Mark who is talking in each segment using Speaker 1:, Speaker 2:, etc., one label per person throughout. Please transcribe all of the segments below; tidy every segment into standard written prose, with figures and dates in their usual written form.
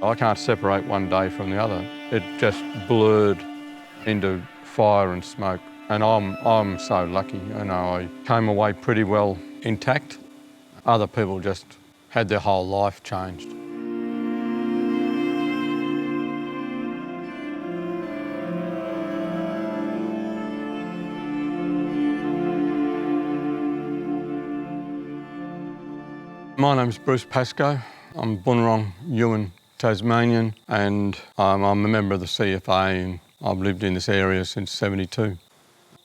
Speaker 1: I can't separate one day from the other. It just blurred into fire and smoke. And I'm so lucky, I came away pretty well intact. Other people just had their whole life changed. My name's Bruce Pascoe. I'm Boonwurrung-Yuin Tasmanian, and I'm a member of the CFA, and I've lived in this area since '72.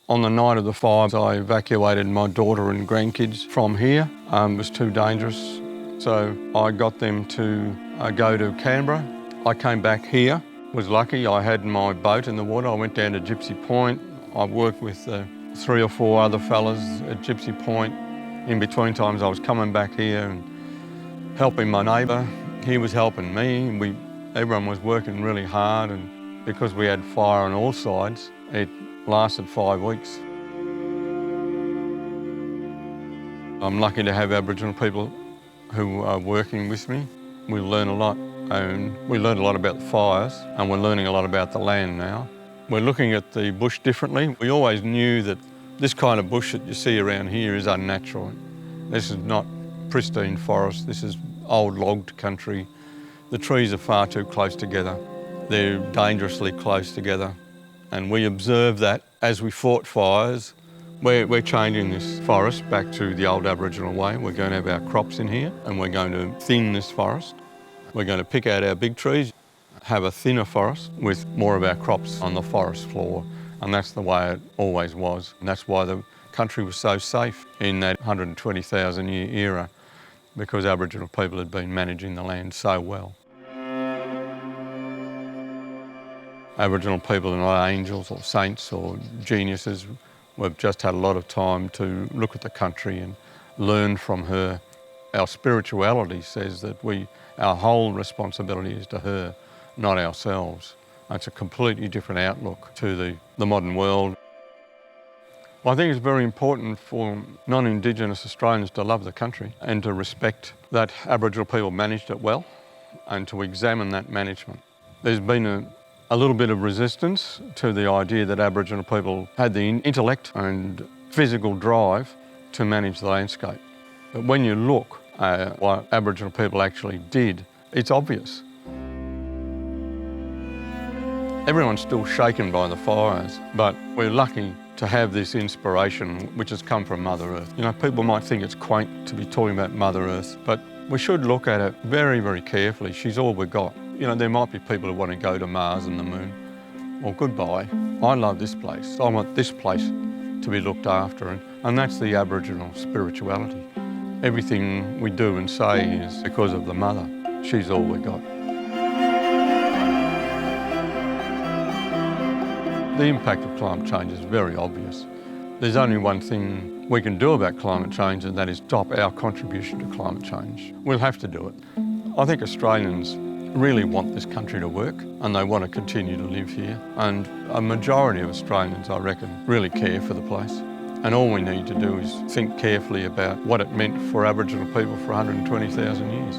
Speaker 1: On the night of the fires, I evacuated my daughter and grandkids from here. It was too dangerous, so I got them to go to Canberra. I came back here, was lucky. I had my boat in the water. I went down to Gypsy Point. I worked with 3 or 4 other fellas at Gypsy Point. In between times, I was coming back here and helping my neighbour. He was helping me. Everyone was working really hard, and because we had fire on all sides, it lasted 5 weeks. I'm lucky to have Aboriginal people who are working with me. We learn a lot, and we learned a lot about the fires, and we're learning a lot about the land now. We're looking at the bush differently. We always knew that this kind of bush that you see around here is unnatural. This is not pristine forest. This is old logged country. The trees are far too close together. They're dangerously close together. And we observed that as we fought fires. We're changing this forest back to the old Aboriginal way. We're going to have our crops in here, and we're going to thin this forest. We're going to pick out our big trees, have a thinner forest with more of our crops on the forest floor. And that's the way it always was. And that's why the country was so safe in that 120,000 year era, because Aboriginal people had been managing the land so well. Aboriginal people are not angels or saints or geniuses. We've just had a lot of time to look at the country and learn from her. Our spirituality says that our whole responsibility is to her, not ourselves. It's a completely different outlook to the modern world. Well, I think it's very important for non-Indigenous Australians to love the country and to respect that Aboriginal people managed it well and to examine that management. There's been a little bit of resistance to the idea that Aboriginal people had the intellect and physical drive to manage the landscape. But when you look at what Aboriginal people actually did, it's obvious. Everyone's still shaken by the fires, but we're lucky to have this inspiration which has come from Mother Earth. People might think it's quaint to be talking about Mother Earth, but we should look at it very, very carefully. She's all we've got. There might be people who want to go to Mars and the moon. Well, goodbye. I love this place. I want this place to be looked after, and that's the Aboriginal spirituality. Everything we do and say is because of the mother. She's all we've got. The impact of climate change is very obvious. There's only one thing we can do about climate change, and that is stop our contribution to climate change. We'll have to do it. I think Australians really want this country to work, and they want to continue to live here. And a majority of Australians, I reckon, really care for the place. And all we need to do is think carefully about what it meant for Aboriginal people for 120,000 years.